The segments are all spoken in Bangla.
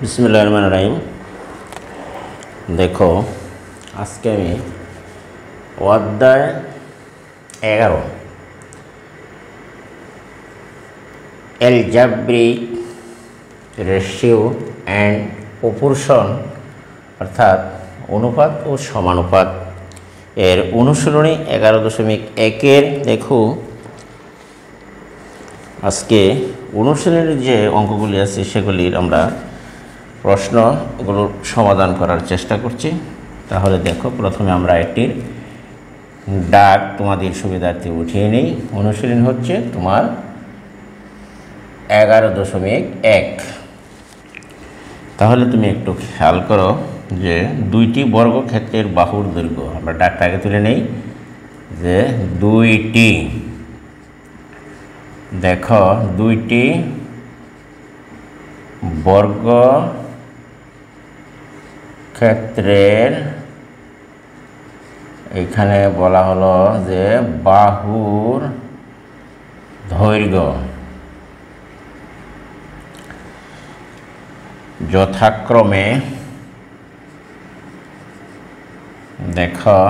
বিসমিল্লাহির রহমানির রহিম। দেখো, আজকে আমি অধ্যায় 11 এলজেব্রিক রেশিও অ্যান্ড প্রপোর্শন অর্থাৎ অনুপাত ও সমানুপাত এর অনুশীলনী 11.1 দেখো, আজকে অনুশীলনের যে অঙ্কগুলি আছে সেগুলির আমরা প্রশ্নগুলোর সমাধান করার চেষ্টা করছি। তাহলে দেখো, প্রথমে আমরা একটির দাগ তোমাদের সুবিধার্থে উঠিয়ে নেই। অনুশীলন হচ্ছে তোমার 11.1। তাহলে তুমি একটু খেয়াল করো যে দুইটি বর্গক্ষেত্রের বাহুর দৈর্ঘ্য, আমরা দাগটা আগে তুলে নেই যে দুইটি, দেখো দুইটি বর্গ ক্ষেত্রের এখানে বলা হলো যে বাহুর দৈর্ঘ্য যথাক্রমে দেখো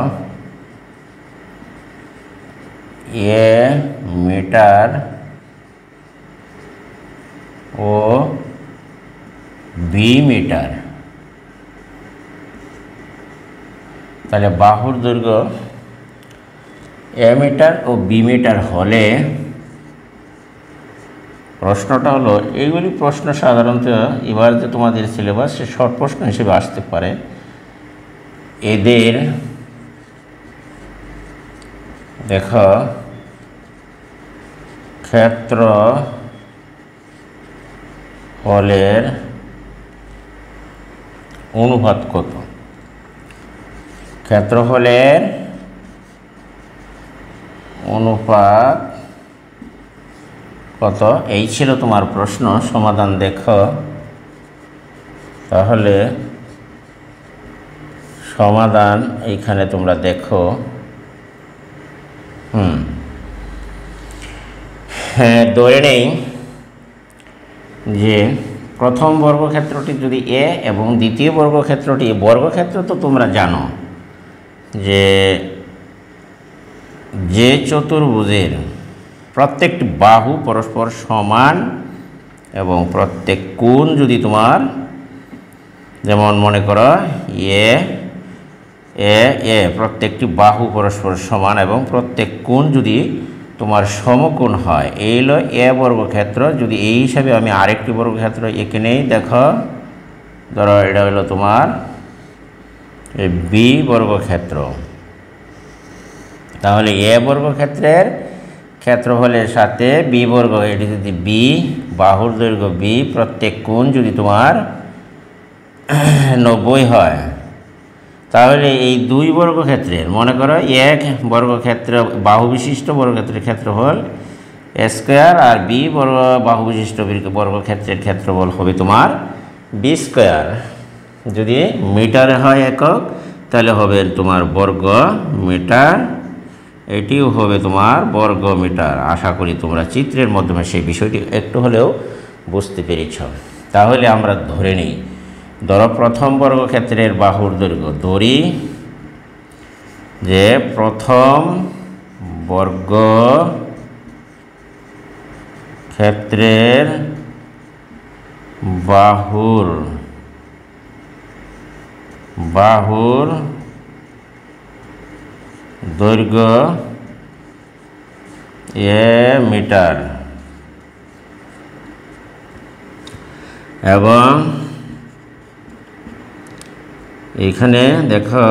এ মিটার ও বি মিটার। তাহলে বাহুর দৈর্ঘ্য এ মিটার ও বি মিটার হলে প্রশ্নটা হলো, এইগুলি প্রশ্ন সাধারণত এবার যে তোমাদের সিলেবাস সে শর্ট প্রশ্ন হিসেবে আসতে পারে। এদের দেখো ক্ষেত্রফলের অনুপাত কত? ক্ষেত্রফলের অনুপাত কত, এই ছিল তোমার প্রশ্ন। সমাধান দেখো, তাহলে সমাধান এইখানে তোমরা দেখো। হ্যাঁ, ধরে নেই যে প্রথম বর্গক্ষেত্রটি যদি এ এবং দ্বিতীয় বর্গক্ষেত্রটি, বর্গক্ষেত্র তো তোমরা জানো যে চতুর্ভুজের প্রত্যেকটি বাহু পরস্পর সমান এবং প্রত্যেক কোণ যদি তোমার, যেমন মনে করো এ প্রত্যেকটি বাহু পরস্পর সমান এবং প্রত্যেক কোণ যদি তোমার সমকোণ হয়, এই হলো এ বর্গক্ষেত্র। যদি এই হিসাবে আমি আরেকটি বর্গক্ষেত্র এঁকে নেই, দেখো ধরো এটা হলো তোমার বি বর্গক্ষেত্র। তাহলে এ বর্গক্ষেত্রের ক্ষেত্রফলের সাথে বি বর্গ, এটি যদি বি, বাহুর দৈর্ঘ্য বি, প্রত্যেক কোণ যদি তোমার 90 হয়, তাহলে এই দুই বর্গক্ষেত্রের, মনে করো এক বর্গক্ষেত্র বাহু বিশিষ্ট বর্গক্ষেত্রের ক্ষেত্রফল স্কোয়ার আর বি বাহু বিশিষ্ট বর্গক্ষেত্রের ক্ষেত্রফল হবে তোমার বি স্কোয়ার। যদি মিটারে হয় একক, তাহলে হবে তোমার বর্গ মিটার, এটিও হবে তোমার বর্গ মিটার। আশা করি তোমরা চিত্রের মাধ্যমে সেই বিষয়টি একটু হলেও বুঝতে পেরেছ। তাহলে আমরা ধরে নিই, ধরো প্রথম বর্গক্ষেত্রের বাহুর দৈর্ঘ্য, ধরি যে প্রথম বর্গক্ষেত্রের বাহুর দৈর্ঘ্য এ মিটার এবং এখানে দেখো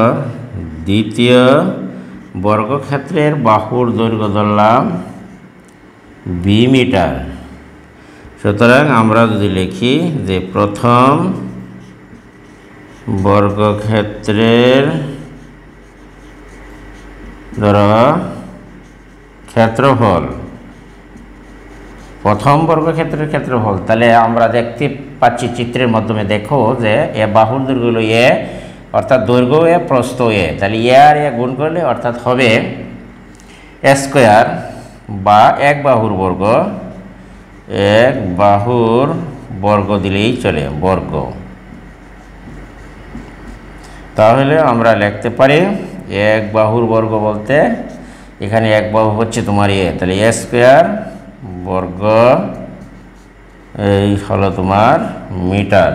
দ্বিতীয় বর্গক্ষেত্রের বাহুর দৈর্ঘ্য ধরলাম বি মিটার। সুতরাং আমরা যদি লিখি যে প্রথম বর্গক্ষেত্রের ধরো ক্ষেত্রফল, প্রথম বর্গক্ষেত্রের ক্ষেত্রফল, তাহলে আমরা দেখতে পাচ্ছি চিত্রের মাধ্যমে, দেখো যে এ বাহুর দৈর্ঘ্য হলো এ, অর্থাৎ দৈর্ঘ্য এ প্রস্থ এ, তাহলে এ আর এ গুণ করলে অর্থাৎ হবে স্কোয়ার বা এক বাহুর বর্গ, এক বাহুর বর্গ দিলেই চলে, বর্গ তাহলে আমরা লিখতে পারি এক বাহুর বর্গ বলতে এখানে এক বাহু হচ্ছে তোমার তাহলে এ স্কোয়ার বর্গ এই হলো তোমার মিটার।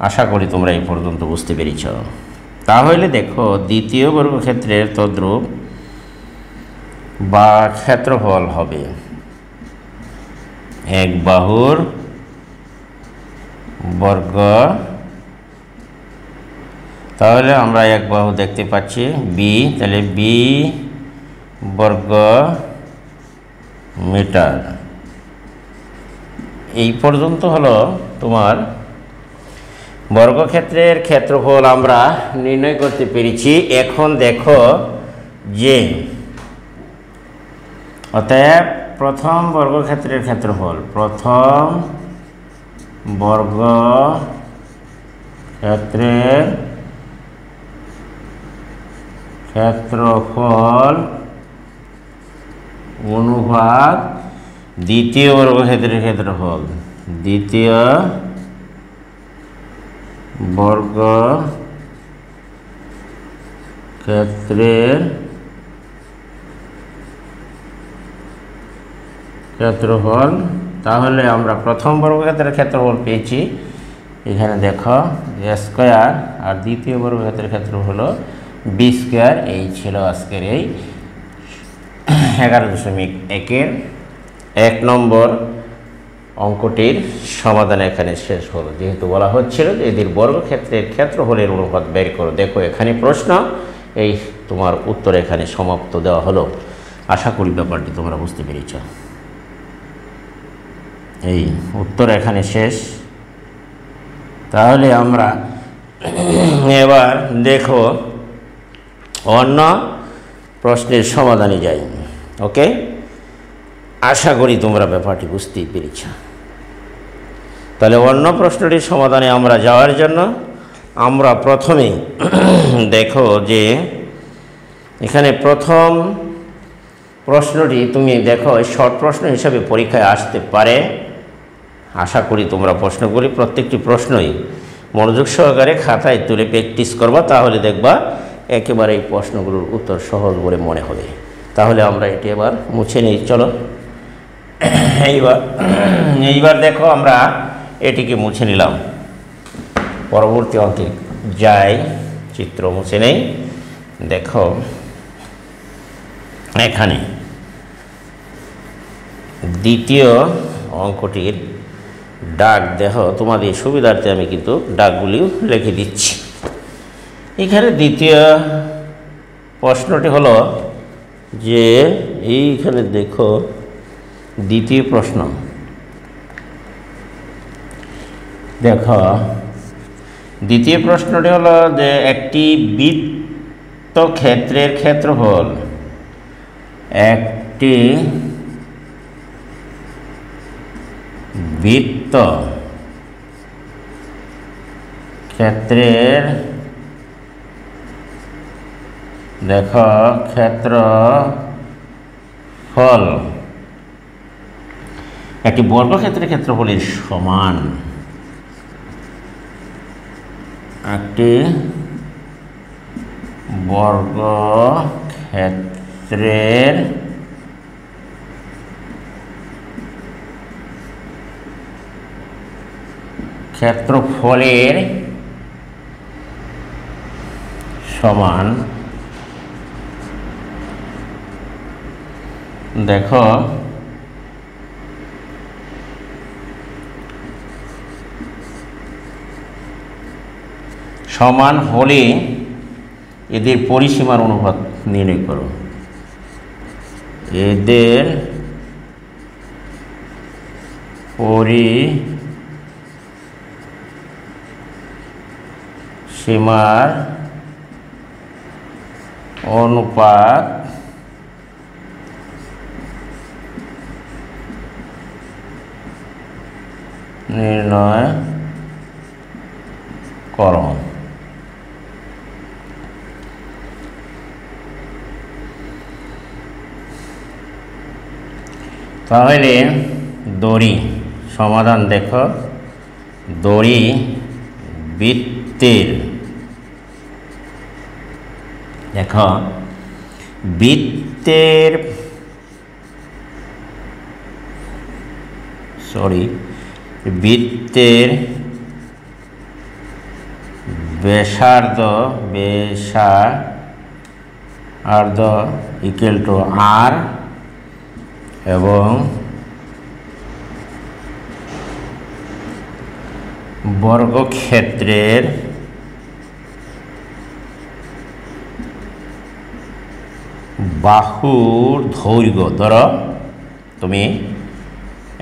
আশা করি তোমরা এই পর্যন্ত বুঝতে পেরেছ। তাহলে দেখো দ্বিতীয় বর্গক্ষেত্রের তদ্রূপ বা ক্ষেত্রফল হবে এক বাহুর বর্গ। তাহলে আমরা এক বাহু দেখতে পাচ্ছি বি, তাহলে বি বর্গ মিটার। এই পর্যন্ত হলো তোমার বর্গক্ষেত্রের ক্ষেত্রফল আমরা নির্ণয় করতে পেরেছি। এখন দেখো যে অতএব প্রথম বর্গক্ষেত্রের ক্ষেত্রফল, প্রথম বর্গক্ষেত্রের ক্ষেত্রফল অনুপাত দ্বিতীয় বর্গক্ষেত্রের ক্ষেত্রফল, দ্বিতীয় বর্গক্ষেত্রের ক্ষেত্রফল। তাহলে আমরা প্রথম বর্গক্ষেত্রের ক্ষেত্রফল পেয়েছি, এখানে দেখো এ স্কোয়ার, আর দ্বিতীয় বর্গক্ষেত্রের ক্ষেত্রফল হলো বি স্কোয়ার। এই ছিল আজকের এই 11.1-এর 1 নম্বর অঙ্কটির সমাধান এখানে শেষ হলো। যেহেতু বলা হচ্ছিল যে এদের বর্গক্ষেত্রের ক্ষেত্রফলের অনুপাত বের করো। দেখো এখানে প্রশ্ন, এই তোমার উত্তর এখানে সমাপ্ত দেওয়া হলো। আশা করি ব্যাপারটি তোমরা বুঝতে পেরেছ। এই উত্তর এখানে শেষ। তাহলে আমরা এবার দেখো অন্য প্রশ্নের সমাধানে যাই। ওকে, আশা করি তোমরা ব্যাপারটি বুঝতেই পেরেছ। তাহলে অন্য প্রশ্নটির সমাধানে আমরা যাওয়ার জন্য আমরা প্রথমে দেখো যে এখানে প্রথম প্রশ্নটি তুমি দেখো শর্ট প্রশ্ন হিসাবে পরীক্ষায় আসতে পারে। আশা করি তোমরা প্রশ্নগুলি প্রত্যেকটি প্রশ্নই মনোযোগ সহকারে খাতায় তুলে প্র্যাকটিস করবা, তাহলে দেখবা একেবারে এই প্রশ্নগুলোর উত্তর সহজ বলে মনে হবে। তাহলে আমরা এটি এবার মুছে নিই। চলো এইবার দেখো আমরা এটিকে মুছে নিলাম। পরবর্তী অঙ্কে যাই, চিত্র মুছে নেই। দেখো এখানে দ্বিতীয় অঙ্কটির ডাক দেখো, তোমাদের সুবিধার্থে আমি কিন্তু ডাকগুলিও লিখে দিচ্ছি। এখানে দ্বিতীয় প্রশ্নটি হলো যে এইখানে দেখো দ্বিতীয় প্রশ্ন, দেখো দ্বিতীয় প্রশ্নটি হলো যে একটি বৃত্তক্ষেত্রের ক্ষেত্রফল, একটি বৃত্ত ক্ষেত্রের দেখো ক্ষেত্রফল একটি বর্গক্ষেত্রের ক্ষেত্রফলের সমান। একটি বর্গক্ষেত্রের ক্ষেত্রফলের সমান। দেখো সমান হলে এদের পরিসীমার অনুপাত নির্ণয় করো। এদের পরিসীমার অনুপাত নির্ণয় করো। তাহলে দড়ি সমাধান দেখো, দড়ি বৃত্তের দেখো বৃত্তের ব্যাসার্ধ ইকুয়াল টু আর এবং বর্গক্ষেত্রের বাহুর দৈর্ঘ্য, ধরো তুমি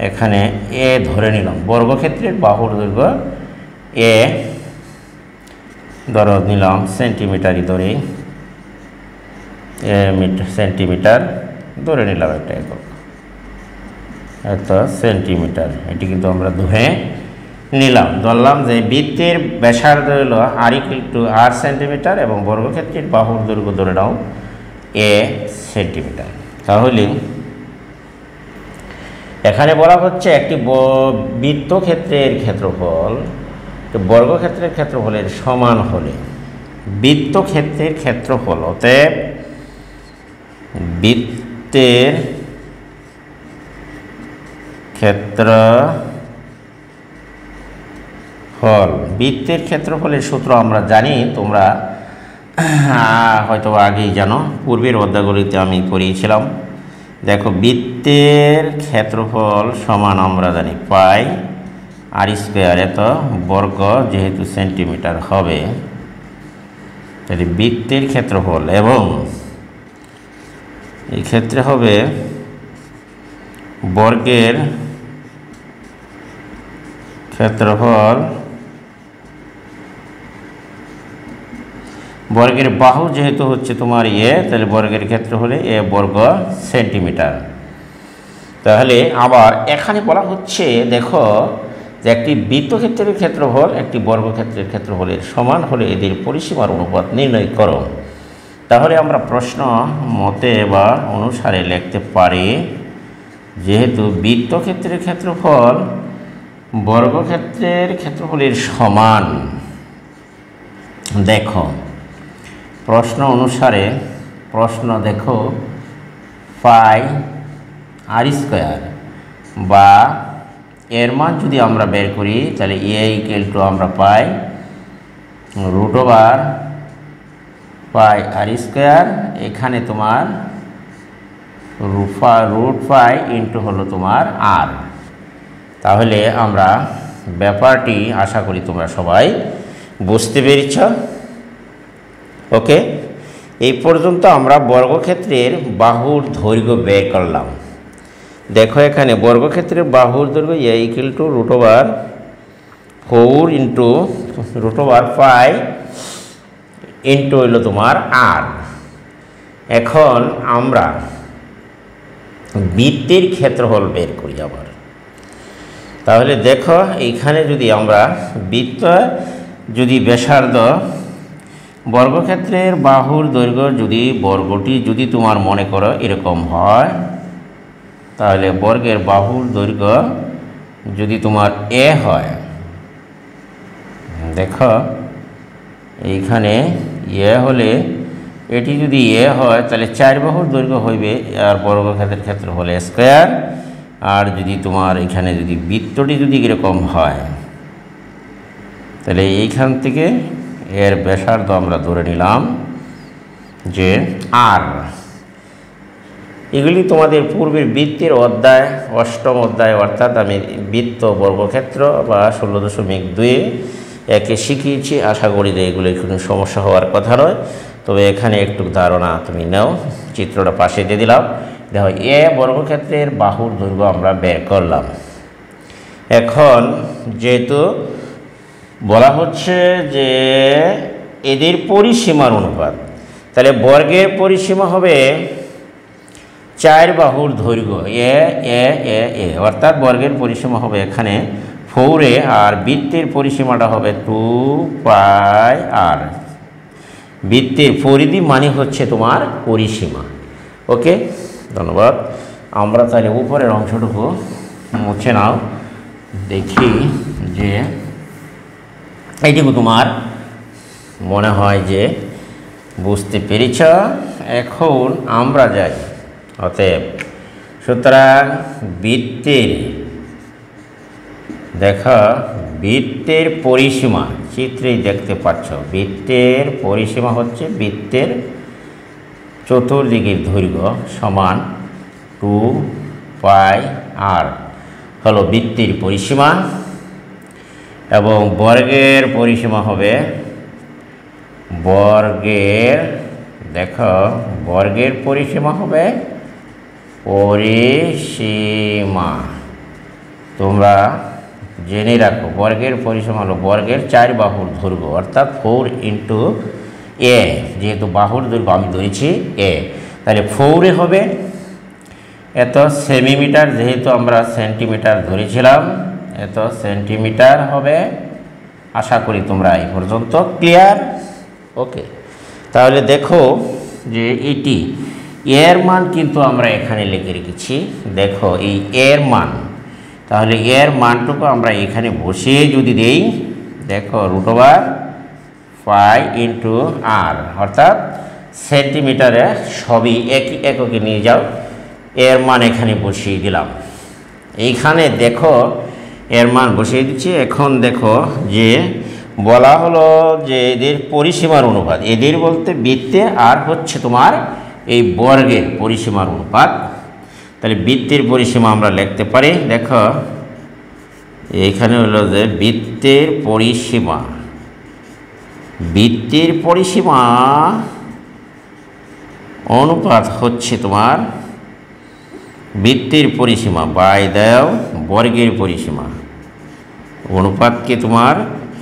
এখানে এ ধরে নিলাম, বর্গক্ষেত্রের বাহুর দৈর্ঘ্য এ ধরো নিলাম সেন্টিমিটারই ধরে, সেন্টিমিটার ধরে নিলাম একটা একক, এত সেন্টিমিটার, এটি কিন্তু আমরা ধরে নিলাম। ধরলাম যে বৃত্তের ব্যাসার্ধ হলো আর ইকুয়াল টু আর সেন্টিমিটার এবং বর্গক্ষেত্রের বাহুর দৈর্ঘ্য ধরে নাও এ সেন্টিমিটার। তাহলে এখানে বলা হচ্ছে একটি বৃত্তক্ষেত্রের ক্ষেত্রফল বর্গক্ষেত্রের ক্ষেত্রফলের সমান হলে বৃত্তক্ষেত্রের ক্ষেত্রফল, অতএব বৃত্তের ক্ষেত্রফলের সূত্র আমরা জানি, তোমরা হয়তো আগেই জানো, পূর্বের অধ্যায়গুলিতে আমি পড়িয়েছিলাম। দেখো বৃত্তের ক্ষেত্রফল সমান আমরা জানি পাই আর স্কোয়ার, এত বর্গ যেহেতু সেন্টিমিটার হবে, তাহলে বৃত্তের ক্ষেত্রফল এবং এই ক্ষেত্রে হবে বর্গের ক্ষেত্রফল, বর্গের বাহু যেহেতু হচ্ছে তোমার এ, তাহলে বর্গের ক্ষেত্র হলে এ বর্গ সেন্টিমিটার। তাহলে আবার এখানে বলা হচ্ছে দেখো যে একটি বৃত্তক্ষেত্রের ক্ষেত্রফল একটি বর্গক্ষেত্রের ক্ষেত্রফলের সমান হলে এদের পরিসীমার অনুপাত নির্ণয় করো। তাহলে আমরা প্রশ্ন মতে বা অনুসারে লিখতে পারি, যেহেতু বৃত্তক্ষেত্রের ক্ষেত্রফল বর্গক্ষেত্রের ক্ষেত্রফলের সমান, দেখো প্রশ্ন অনুসারে, প্রশ্ন দেখো পাই আর স্কোয়ার বা এর মান যদি আমরা বের করি, তাহলে এ ইকুয়াল টু আমরা পাই রুট ওভার পাই আর স্কোয়ার, এখানে তোমার রুট পাই ইন্টু হলো তোমার আর। তাহলে আমরা ব্যাপারটি আশা করি তোমরা সবাই বুঝতে পেরেছ। ওকে, এই পর্যন্ত আমরা বর্গক্ষেত্রের বাহুর দৈর্ঘ্য বের করলাম। দেখো এখানে বর্গক্ষেত্রের বাহুর দৈর্ঘ্য এ equal to root over 4 into root over pi into হইল তোমার আর। এখন আমরা বৃত্তের ক্ষেত্রফল বের করি আবার। তাহলে দেখো এইখানে যদি আমরা বৃত্ত যদি ব্যাসার্ধ বর্গক্ষেত্রের বাহুর দৈর্ঘ্য যদি বর্গটি যদি তোমার মনে করো এরকম হয়, তাহলে বর্গের বাহুর দৈর্ঘ্য যদি তোমার এ হয়, দেখো এইখানে এ হলে এটি যদি এ হয় তাহলে 4 বাহুর দৈর্ঘ্য হইবে আর বর্গক্ষেত্রের ক্ষেত্রফল স্কোয়ার। আর যদি তোমার এখানে যদি বৃত্তটি যদি এরকম হয়, তাহলে এইখান থেকে এর ব্যাসার্ধ আমরা ধরে নিলাম যে আর। এগুলি তোমাদের পূর্বের বৃত্তের অধ্যায় 8ম অধ্যায়, অর্থাৎ আমি বৃত্ত বর্গক্ষেত্র বা 16.2 একে শিখিয়েছি। আশা করি যে এগুলো কোনো সমস্যা হওয়ার কথা নয়, তবে এখানে একটু ধারণা তুমি নাও। চিত্রটা পাশে দিয়ে দিলাম। দেখো এ বর্গক্ষেত্রের বাহুর দৈর্ঘ্য আমরা বের করলাম। এখন যেহেতু বলা হচ্ছে যে এদের পরিসীমার অনুপাত, তাহলে বর্গের পরিসীমা হবে 4 বাহুর দৈর্ঘ্য এ এ এ এ, অর্থাৎ বর্গের পরিসীমা হবে এখানে 4 আর বৃত্তের পরিসীমাটা হবে 2 পাই আর। বৃত্তের পরিধি মানে হচ্ছে তোমার পরিসীমা। ওকে, ধন্যবাদ। আমরা তাহলে উপরের অংশটুকু মুছে নাও, দেখি যে এইটুকু তোমার মনে হয় যে বুঝতে পেরেছ? এখন আমরা যাই। অতএব সুতরাং বৃত্তের দেখো, বৃত্তের পরিসীমা চিত্রেই দেখতে পাচ্ছ। বৃত্তের পরিসীমা হচ্ছে বৃত্তের চতুর্দিকের দৈর্ঘ্য সমান 2πr হলো বৃত্তের পরিসীমা, এবং বর্গের পরিসীমা হবে দেখো বর্গের পরিসীমা হবে তোমরা জেনে রাখো, বর্গের পরিসীমা হলো বর্গের 4 বাহুর দৈর্ঘ্য, অর্থাৎ 4 × a। যেহেতু বাহুর দৈর্ঘ্য আমি ধরেছি a, তাহলে 4 হবে এত সেমিমিটার, যেহেতু আমরা সেন্টিমিটার ধরেছিলাম এত সেন্টিমিটার হবে। আশা করি তোমরা এই পর্যন্ত ক্লিয়ার। ওকে, তাহলে দেখো যে এটি এর মান কিন্তু আমরা এখানে লিখে রেখেছি। দেখো এই এর মান, তাহলে এর মানটুকু আমরা এখানে বসিয়ে যদি দেই, দেখো √5 × r, অর্থাৎ সেন্টিমিটারে সবই একই এককে নিয়ে যাও। এর মান এখানে বসিয়ে দিলাম। এইখানে দেখো এর মান বসিয়ে দিচ্ছি। এখন দেখো যে বলা হলো যে এদের পরিসীমার অনুপাত, এদের বলতে বৃত্তে আর হচ্ছে তোমার এই বর্গের পরিসীমার অনুপাত। তাহলে বৃত্তের পরিসীমা আমরা লিখতে পারি। দেখো এইখানে হলো যে বৃত্তের পরিসীমা অনুপাত হচ্ছে তোমার বৃত্তের পরিসীমা বাই দাও বর্গের পরিসীমা। অনুপাতকে তোমার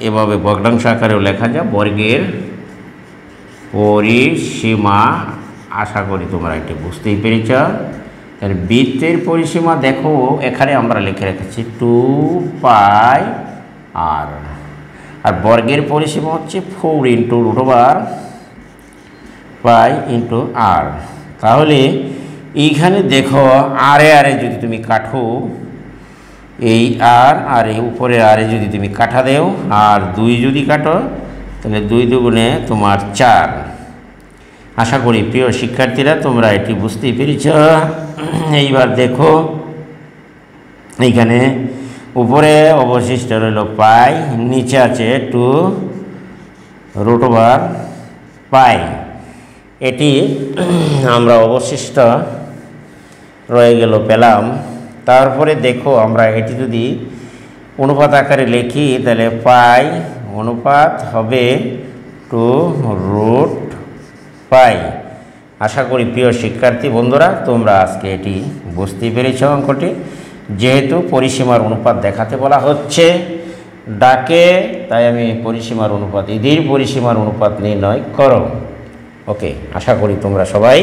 এভাবে ভগ্নাংশ আকারেও লেখা যায়, বর্গের পরিসীমা। আশা করি তোমরা এটি বুঝতেই পেরেছ। তাহলে বৃত্তের পরিসীমা দেখো এখানে আমরা লিখে রেখেছি 2πr, আর বর্গের পরিসীমা হচ্ছে 4 × √π × r। তাহলে এইখানে দেখো আরে যদি তুমি কাটো, এই আর এই উপরে আরে যদি তুমি কাটা দেও আর 2 যদি কাটো, তাহলে 2 দুগুণে তোমার 4। আশা করি প্রিয় শিক্ষার্থীরা তোমরা এটি বুঝতেই পেরেছ। এইবার দেখো এইখানে উপরে অবশিষ্ট রইল পাই, নিচে আছে 2√π। এটি আমরা অবশিষ্ট রয়ে গেল পেলাম। তারপরে দেখো আমরা এটি যদি অনুপাত আকারে লিখি, তাহলে পাই অনুপাত হবে 2√π। আশা করি প্রিয় শিক্ষার্থী বন্ধুরা তোমরা আজকে এটি বুঝতে পেরেছ অঙ্কটি। যেহেতু পরিসীমার অনুপাত দেখাতে বলা হচ্ছে ডাকে, তাই আমি পরিসীমার অনুপাত, এদের পরিসীমার অনুপাত নির্ণয় করো। ওকে, আশা করি তোমরা সবাই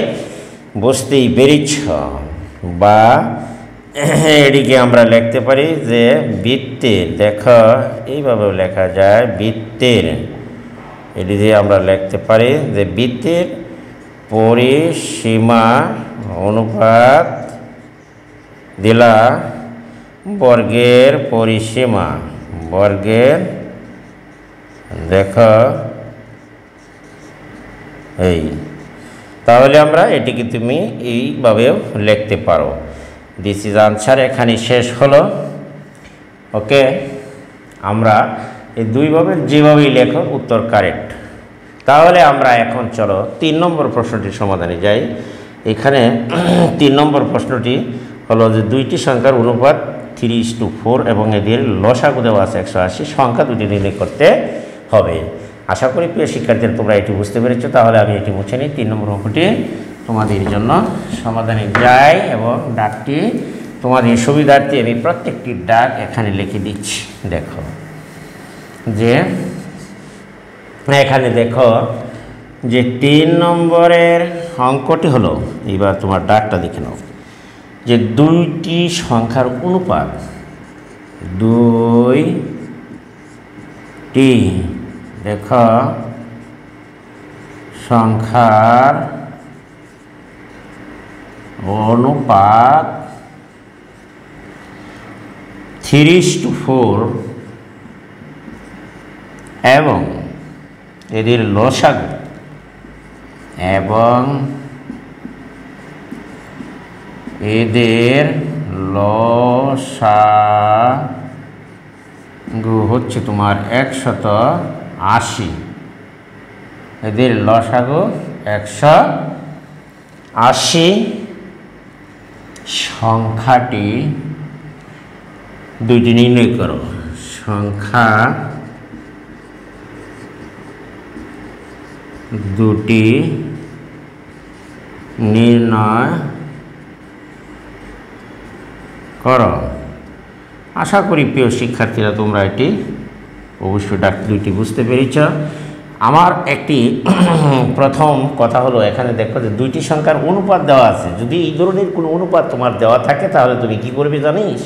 বুঝতেই পেরেছ। বা এটিকে আমরা লিখতে পারি যে বৃত্তের, দেখো এইভাবেও লেখা যায় বৃত্তের, এটি দিয়ে আমরা লিখতে পারি যে বৃত্তের পরিসীমা অনুপাত দিলা বর্গের পরিসীমা, বর্গের দেখো এই। তাহলে আমরা এটিকে তুমি এইভাবেও লিখতে পারো। This is answer. এখানে শেষ হলো। ওকে, আমরা এই দুইভাবে যেভাবেই লেখো উত্তর কারেক্ট। তাহলে আমরা এখন চলো 3 নম্বর প্রশ্নটির সমাধানে যাই। এখানে 3 নম্বর প্রশ্নটি হলো যে দুইটি সংখ্যার অনুপাত 3:4 এবং এদের লসাগু দেওয়া আছে 180, সংখ্যা দুটি নির্ণয় করতে হবে। আশা করি প্রিয় শিক্ষার্থীরা তোমরা এটি বুঝতে পেরেছ। তাহলে আমি এটি মুছে নিই। 3 নম্বর অঙ্কটি তোমাদের জন্য সমাধানে যাই এবং ডাকটি তোমাদের সুবিধার্থে আমি প্রত্যেকটি ডাক এখানে লিখে দিচ্ছি। দেখো যে এখানে দেখো যে 3 নম্বরের অঙ্কটি হলো, এবার তোমার ডাকটা দেখে নাও যে দুইটি সংখ্যার অনুপাত, দুইটি দেখো সংখ্যার অনুপাত 3:4 এবং এদের লসাগু এবং এদের লসাগু হচ্ছে তোমার 180। এদের লসাগু 180। সংখ্যাটি দুইটি নির্ণয় করো। সংখ্যা দুটি নির্ণয় করো। আশা করি প্রিয় শিক্ষার্থীরা তোমরা এটি অবশ্যই দুইটি বুঝতে পেরেছ। আমার একটি প্রথম কথা হলো, এখানে দেখো যে দুইটি সংখ্যার অনুপাত দেওয়া আছে। যদি এই ধরনের কোনো অনুপাত তোমার দেওয়া থাকে তাহলে তুমি কি করবে জানিস?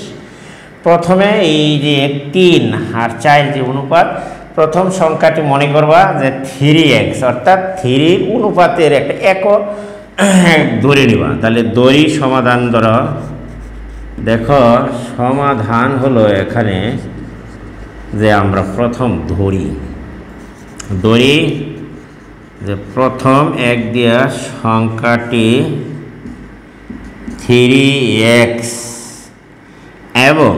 প্রথমে এই যে 3 আর 4 যে অনুপাত, প্রথম সংখ্যাটি মনে করবা যে 3x, অর্থাৎ 3 অনুপাতের একটা একক ধরে নিবা। তাহলে দড়ি সমাধান ধরো। দেখো সমাধান হলো এখানে যে আমরা প্রথম ধরি যে প্রথম এক দিয়া সংখ্যাটি 3x এবং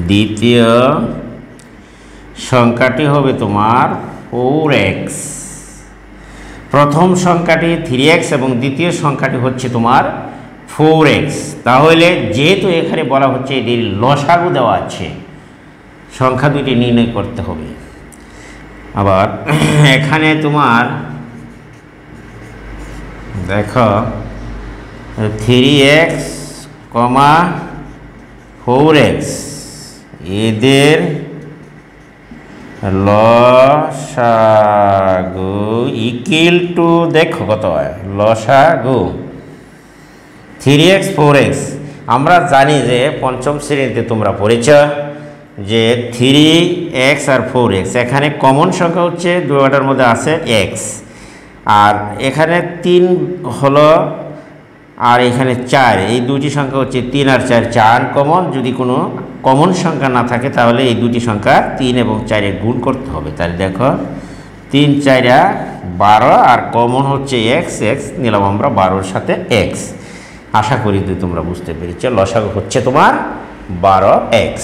দ্বিতীয় সংখ্যাটি হবে তোমার 4x। প্রথম সংখ্যাটি 3x এবং দ্বিতীয় সংখ্যাটি হচ্ছে তোমার 4x। তাহলে যেহেতু এখানে বলা হচ্ছে এদের লসাগু দেওয়া আছে, সংখ্যা দুটি নির্ণয় করতে হবে। আবার এখানে তোমার দেখো 3x, 4x এদের লসাগু ইকুয়াল টু, দেখো কত হয় লসাগু 3x 4x। আমরা জানি যে পঞ্চম শ্রেণীতে তোমরা পড়েছ যে 3x আর 4x, এখানে কমন সংখ্যা হচ্ছে দুটার মধ্যে আছে x, আর এখানে 3 হলো আর এখানে 4। এই দুটি সংখ্যা হচ্ছে 3 আর 4, 4 কমন। যদি কোনো কমন সংখ্যা না থাকে তাহলে এই দুটি সংখ্যা 3 এবং 4 গুণ করতে হবে। তাহলে দেখো 3 4 12 আর কমন হচ্ছে x নিলাম আমরা 12-র সাথে x। আশা করি তোমরা বুঝতে পেরেছ। লসাগু হচ্ছে তোমার 12x।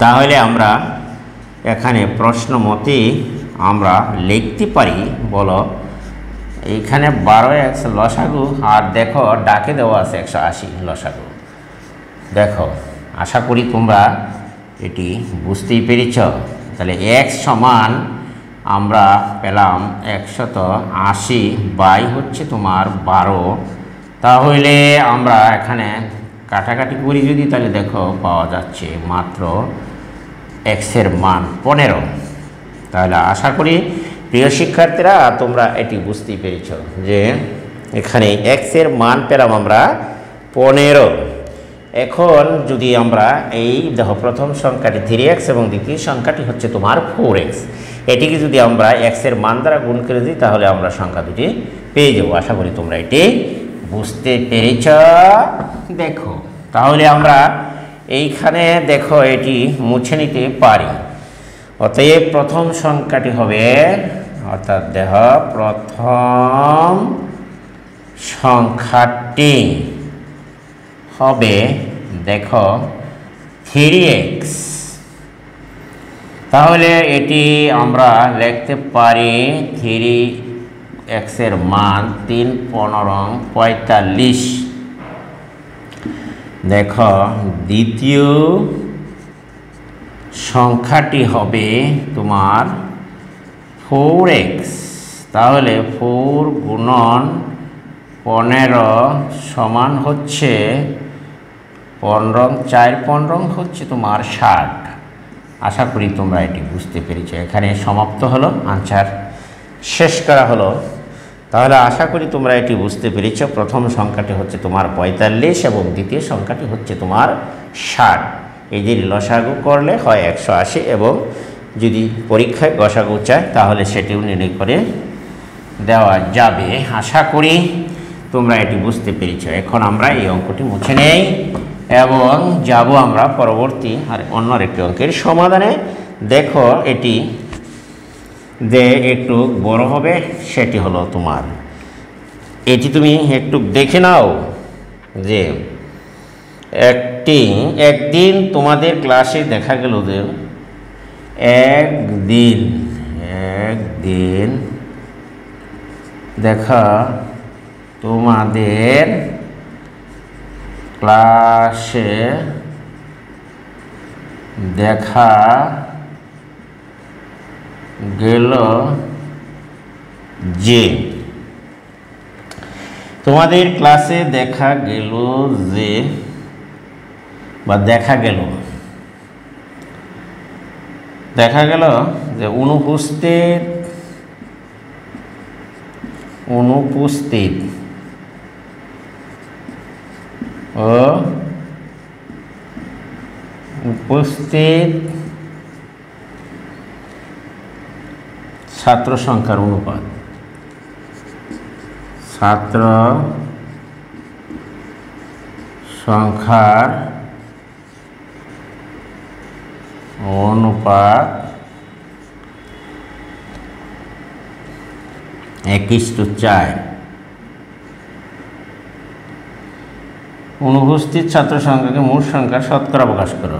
তাহলে আমরা এখানে প্রশ্ন মতে আমরা লিখতে পারি, বলো এইখানে 12x লসাগু, আর দেখো ডাকে দেওয়া আছে 180 লসাগু। দেখো আশা করি তোমরা এটি বুঝতেই পেরেছ। তাহলে x সমান আমরা পেলাম 180 বাই হচ্ছে তোমার 12। তাহলে আমরা এখানে কাটাকাটি করি যদি, তাহলে দেখো পাওয়া যাচ্ছে মাত্র x এর মান 15। তাহলে আশা করি প্রিয় শিক্ষার্থীরা তোমরা এটি বুঝতেই পেরেছ যে এখানে x এর মান পেলাম আমরা 15। এখন যদি আমরা এই দেখো প্রথম সংখ্যাটি 3x এবং দ্বিতীয় সংখ্যাটি হচ্ছে তোমার 4x, এটিকে যদি আমরা x এর মান দ্বারা গুণ করে দিই তাহলে আমরা সংখ্যা দুটি পেয়ে যাব। আশা করি তোমরা এটি বুঝতে পেরেছ। দেখো তাহলে আমরা এইখানে দেখো এটি মুছে নিতে পারি। অতএব প্রথম সংখ্যাটি হবে, অর্থাৎ দেখো প্রথম সংখ্যাটি হবে দেখো 3x। তাহলে এটি আমরা লিখতে পারি 3x এর মান 3 15 45। দেখো দ্বিতীয় সংখ্যাটি হবে তোমার 4x। তাহলে 4 গুণন 15 সমান হচ্ছে 15 4 15 হচ্ছে তোমার 60। আশা করি তোমরা এটি বুঝতে পেরেছো। এখানে সমাপ্ত হলো, আনসার শেষ করা হলো। তাহলে আশা করি তোমরা এটি বুঝতে পেরেছো। প্রথম সংখ্যাটি হচ্ছে তোমার 45 এবং দ্বিতীয় সংখ্যাটি হচ্ছে তোমার 60। এই যে লসাগু করলে হয় 180 এবং যদি পরীক্ষায় গসাগু চায় তাহলে সেটিও নির্ণয় করে দেওয়া যাবে। আশা করি তোমরা এটি বুঝতে পেরেছো। এখন আমরা এই অঙ্কটি মুছে নেই এবং যাব আমরা পরবর্তী আর অন্য একটি অঙ্কের সমাধানে। দেখো এটি যে একটু বড় হবে সেটি হলো তোমার, এটি তুমি একটু দেখে নাও যে একদিন তোমাদের ক্লাসে দেখা গেল যে একদিন দেখা তোমাদের ক্লাসে দেখা গেল যে তোমাদের ক্লাসে দেখা গেল বা দেখা গেল যে অনুপস্থিত ও উপস্থিত ছাত্র সংখ্যার অনুপাত, ছাত্র সংখ্যার অনুপাত 1:4। অনুপস্থিত ছাত্র সংখ্যাকে মোট সংখ্যার শতকরা প্রকাশ করো।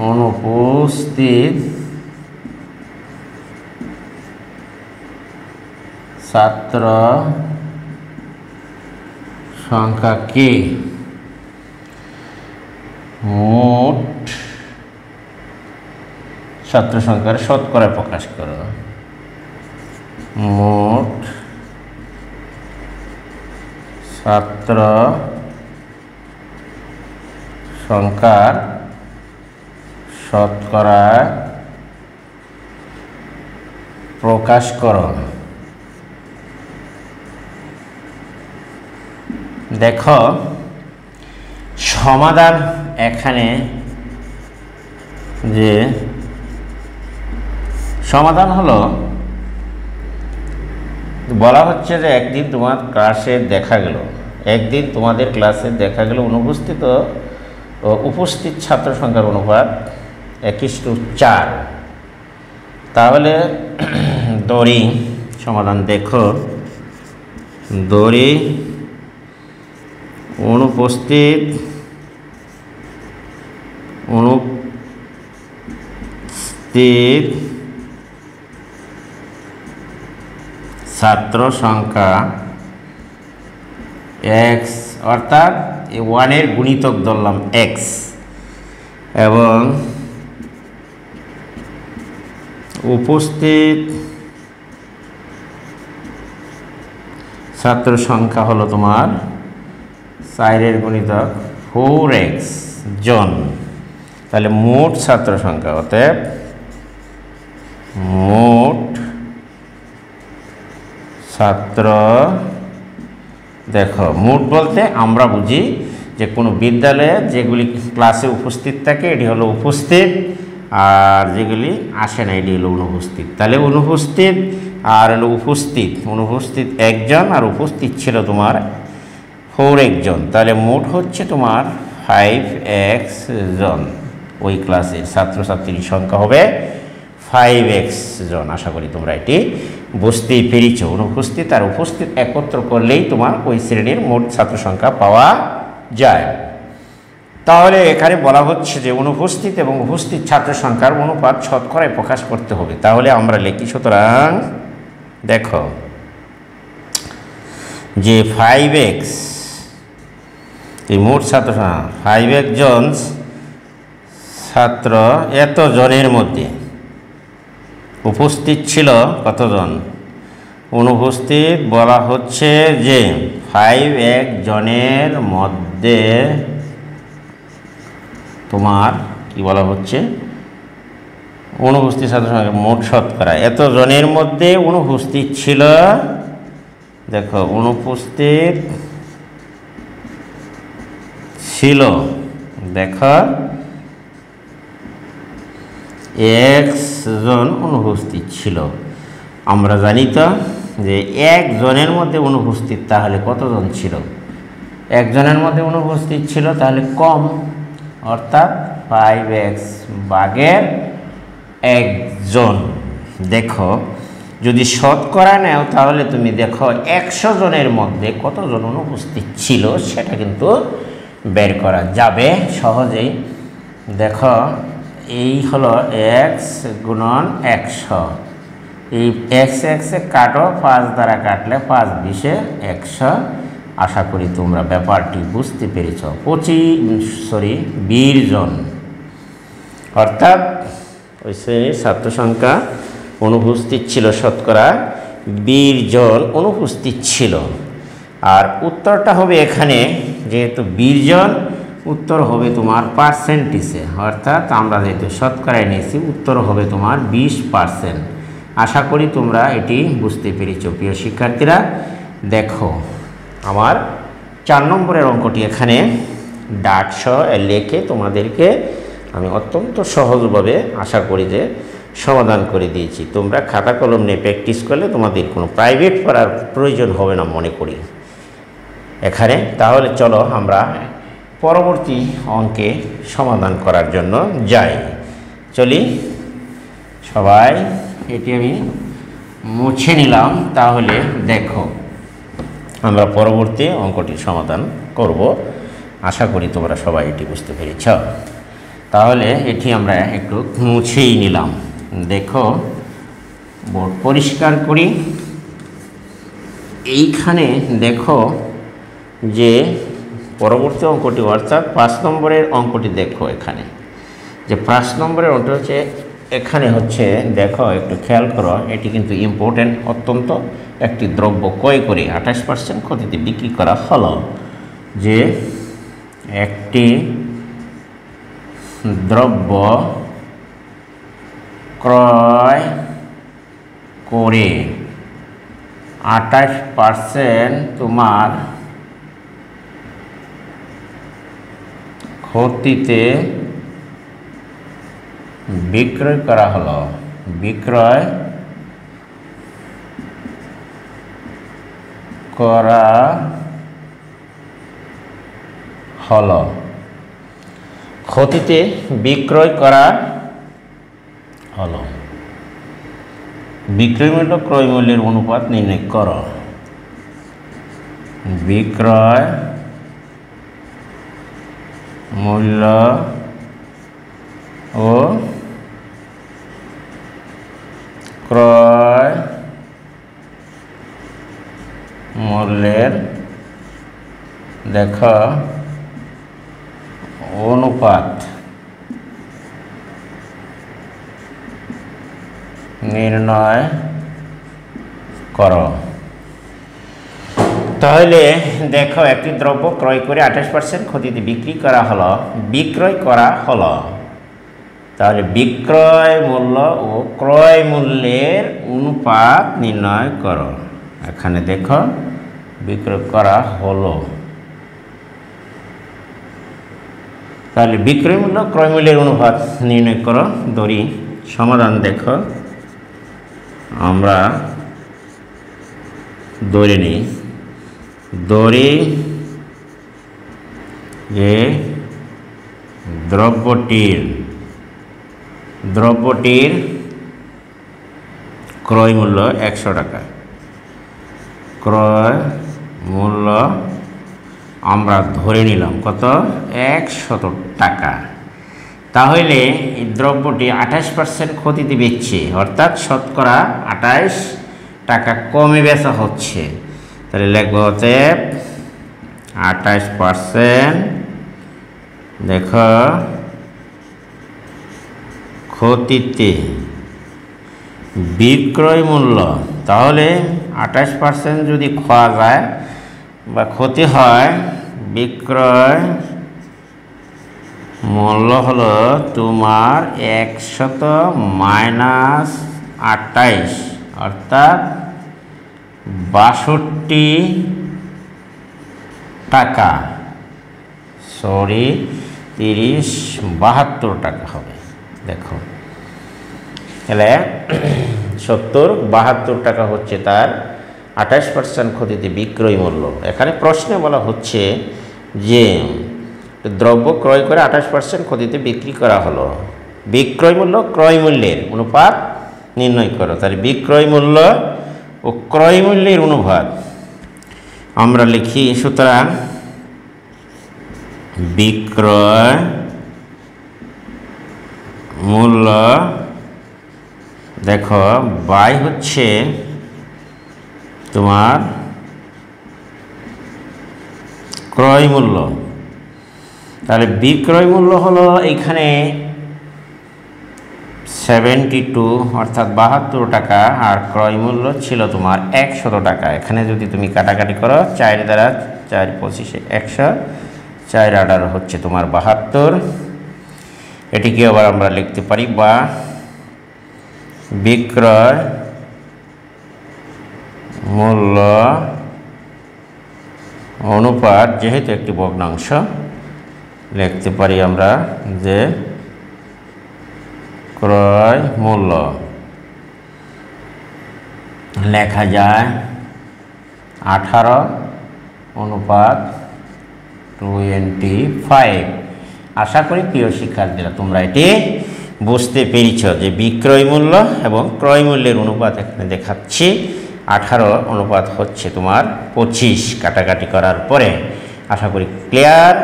অনুপস্থিত ছাত্র সংখ্যাকে মোট ছাত্র সংখ্যার শতকরা প্রকাশ করো। মোট ছাত্র সংখ্যার শতকরা প্রকাশ করো। দেখো সমাধান এখানে যে সমাধান হলো, বলা হচ্ছে যে একদিন তোমাদের ক্লাসে দেখা গেল উপস্থিত ছাত্র সংখ্যার অনুপাত 1:4। তাহলে দড়ি সমাধান দেখো, দড়ি অনুপস্থিত ছাত্র সংখ্যা x, অর্থাৎ 1-এর গুণিতক ধরলাম x, এবং উপস্থিত ছাত্র সংখ্যা হলো তোমার 4-এর গুণিতক 4x জন। তাহলে মোট ছাত্র সংখ্যা, অতএব মোট ছাত্র, দেখো মোট বলতে আমরা বুঝি যে কোনো বিদ্যালয়ে যেগুলি ক্লাসে উপস্থিত থাকে এটি হলো উপস্থিত, আর যেগুলি আসে না এটি হলো অনুপস্থিত। তাহলে অনুপস্থিত আর হলো অনুপস্থিত একজন, আর উপস্থিত ছিল তোমার 4x জন। তাহলে মোট হচ্ছে তোমার 5x জন। ওই ক্লাসে ছাত্রছাত্রীর সংখ্যা হবে 5x জন। আশা করি তোমরা এটি বুঝতেই পেরেছ। অনুপস্থিত আর উপস্থিত একত্র করলেই তোমার ওই শ্রেণীর মোট ছাত্র সংখ্যা পাওয়া যায়। তাহলে এখানে বলা হচ্ছে যে অনুপস্থিত এবং উপস্থিত ছাত্র সংখ্যার অনুপাত শতকরায় প্রকাশ করতে হবে। তাহলে আমরা লিখি, সুতরাং দেখো যে 5x এই মোট ছাত্র সংখ্যা 5x জন ছাত্র, এত জনের মধ্যে উপস্থিত ছিল কতজন? অনুপস্থিত বলা হচ্ছে যে 5x জনের মধ্যে তোমার কি বলা হচ্ছে, অনুপস্থিত ছাত্র সংখ্যা মোট শতকরা, এত জনের মধ্যে অনুপস্থিত ছিল, দেখো অনুপস্থিত ছিল, দেখো x জন অনুপস্থিত ছিল। আমরা জানি তো যে একজনের মধ্যে অনুপস্থিত তাহলে কতজন ছিল? একজনের মধ্যে অনুপস্থিত ছিল তাহলে কম, অর্থাৎ 5x ভাগের একজন। দেখো যদি শতকরা নেও তাহলে তুমি দেখো 100 জনের মধ্যে কতজন অনুপস্থিত ছিল সেটা কিন্তু বের করা যাবে সহজেই। দেখো এই হলো x গুণন 100, এই x কাটো, 5 দ্বারা কাটলে 5 20 100। আশা করি তোমরা ব্যাপারটি বুঝতে পেরেছ। 20 জন, অর্থাৎ ওই শ্রেণীর ছাত্র সংখ্যা অনুপস্থিত ছিল শতকরা 20 জন অনুপস্থিত ছিল। আর উত্তরটা হবে এখানে যেহেতু 20 জন, উত্তর হবে তোমার পার্সেন্টেজে, অর্থাৎ আমরা যেহেতু শতকরায় নিয়েছি উত্তর হবে তোমার 20%। আশা করি তোমরা এটি বুঝতে পেরেছ প্রিয় শিক্ষার্থীরা। দেখো আমার 4 নম্বরের অঙ্কটি এখানে ডাকসহ লেখে তোমাদেরকে আমি অত্যন্ত সহজভাবে আশা করি যে সমাধান করে দিয়েছি। তোমরা খাতা কলম নিয়ে প্র্যাকটিস করলে তোমাদের কোনো প্রাইভেট পড়ার প্রয়োজন হবে না মনে করি এখানে। তাহলে চলো আমরা পরবর্তী অঙ্কে সমাধান করার জন্য যাই। চলি সবাই, এটি আমি মুছে নিলাম। তাহলে দেখো আমরা পরবর্তী অঙ্কটির সমাধান করব। আশা করি তোমরা সবাই এটি বুঝতে পেরেছ। তাহলে এটি আমরা একটু মুছেই নিলাম। দেখো বোর্ড পরিষ্কার করি। এইখানে দেখো যে পরবর্তী অঙ্কটি অর্থাৎ 5 নম্বরের অঙ্কটি দেখো এখানে যে 5 নম্বরের অঙ্কটি হচ্ছে এখানে হচ্ছে দেখো একটু খেয়াল করো, এটি কিন্তু ইম্পর্টেন্ট অত্যন্ত। একটি দ্রব্য ক্রয় করে 28% ক্ষতিতে বিক্রি করা হলো। যে একটি দ্রব্য ক্রয় করে 28% তোমার ক্ষতিতে বিক্রয় করা হলো। বিক্রয় করা হলো, ক্ষতিতে বিক্রয় করা হলো। বিক্রয় মূল্য ক্রয় মূল্যের অনুপাত নির্ণয় করো। বিক্রয় মূল্য ও ক্রয় মূল্যের দেখো অনুপাত নির্ণয় করো। তাহলে দেখো একটি দ্রব্য ক্রয় করে 28% ক্ষতিতে বিক্রি করা হলো। বিক্রয় করা হলো, তাহলে বিক্রয় মূল্য ও ক্রয় মূল্যের অনুপাত নির্ণয় করো। এখানে দেখো বিক্রয় করা হলো, তাহলে বিক্রয় মূল্য ক্রয় মূল্যের অনুপাত নির্ণয় করো। ধরি সমাধান দেখো আমরা ধরে নিই। ধরি যে দ্রব্যটির ক্রয় মূল্য 100 টাকা। ক্রয় মূল্য আমরা ধরে নিলাম কত, 100 টাকা। তাহলে এই দ্রব্যটি 28% ক্ষতিতে বেচছে, অর্থাৎ শতকরা 28 টাকা কমে বেচা হচ্ছে। তাহলে লিখব অতএব 28% দেখো ক্ষতিতে বিক্রয় মূল্য। তাহলে 28% যদি খোয়া যায় বা ক্ষতি হয়, বিক্রয় মূল্য হলো তোমার 100 মাইনাস 28, অর্থাৎ 62 টাকা। 72 টাকা হবে। দেখো তাহলে 72 টাকা হচ্ছে তার 28% ক্ষতিতে বিক্রয় মূল্য। এখানে প্রশ্নে বলা হচ্ছে যে দ্রব্য ক্রয় করে 28% ক্ষতিতে বিক্রি করা হলো। বিক্রয় মূল্য ক্রয় মূল্যের অনুপাত নির্ণয় করো। তাহলে বিক্রয় মূল্য ও ক্রয় মূল্যের অনুপাত আমরা লিখি। সুতরাং বিক্রয় মূল্য দেখো বাই হচ্ছে তোমার ক্রয় মূল্য। তাহলে বিক্রয় মূল্য হলো এখানে 72 অর্থাৎ 72 টাকা, আর ক্রয় মূল্য ছিল তোমার 100 টাকা। এখানে যদি তুমি কাটাকাটি করো 4 দ্বারা 4 25 100, 4 18 হচ্ছে তোমার 72। এটিকে আবার আমরা লিখতে পারি বা বিক্রয় মূল্য অনুপাত, যেহেতু একটি ভগ্নাংশ লিখতে পারি আমরা যে ক্রয় মূল্য লেখা যায় 18:25। আশা করি প্রিয় শিক্ষার্থীরা তোমরা এটি বুঝতে পেরেছ যে বিক্রয় মূল্য এবং ক্রয় মূল্যের অনুপাত এখানে দেখাচ্ছি 18 অনুপাত হচ্ছে তোমার 25 কাটাকাটি করার পরে। আশা করি ক্লিয়ার,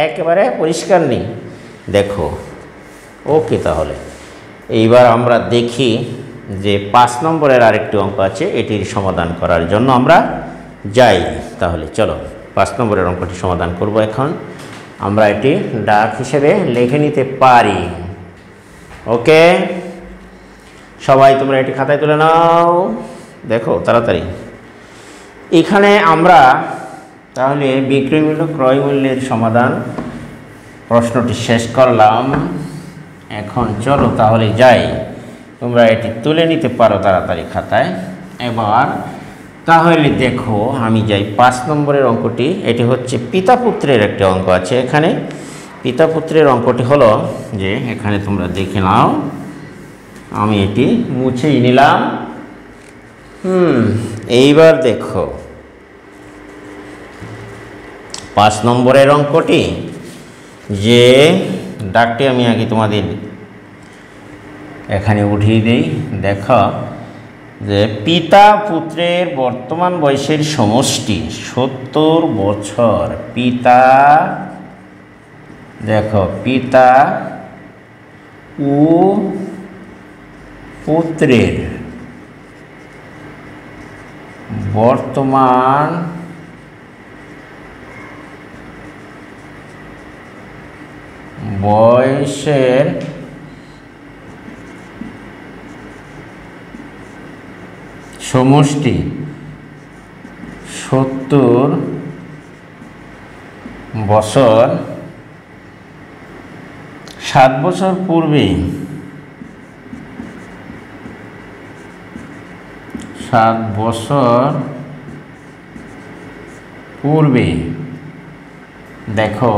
একেবারে পরিষ্কার নেই। দেখো ওকে, তাহলে এইবার আমরা দেখি যে 5 নম্বরের আরেকটি অঙ্ক আছে, এটির সমাধান করার জন্য আমরা যাই। তাহলে চলো 5 নম্বরের অঙ্কটি সমাধান করব। এখন আমরা এটি ডাক হিসেবে লিখে নিতে পারি। ওকে, সবাই তোমরা এটি খাতায় তুলে নাও। দেখো তাড়াতাড়ি, এখানে আমরা তাহলে বিক্রয় মূল্য ক্রয় মূল্যের সমাধান প্রশ্নটি শেষ করলাম। এখন চলো তাহলে যাই, তোমরা এটি তুলে নিতে পারো তাড়াতাড়ি খাতায়। এবার তাহলে দেখো আমি যাই 5 নম্বরের অঙ্কটি। এটি হচ্ছে পিতা পুত্রের একটি অঙ্ক আছে। এখানে পিতা পুত্রের অঙ্কটি হলো যে এখানে তোমরা দেখে নাও, আমি এটি মুছেই নিলাম। এইবার দেখো 5 নম্বরের অঙ্কটি, যে ডাকটি আমি আগে তোমাদের এখানে উঠিয়ে দেই। দেখো যে পিতা পুত্রের বর্তমান বয়সের সমষ্টি 70 বছর। পিতা, দেখো পিতা ও পুত্রের বর্তমান বয়সের সমষ্টি 70 বছর। 7 বছর পূর্বে 7 বছর পূর্বে দেখো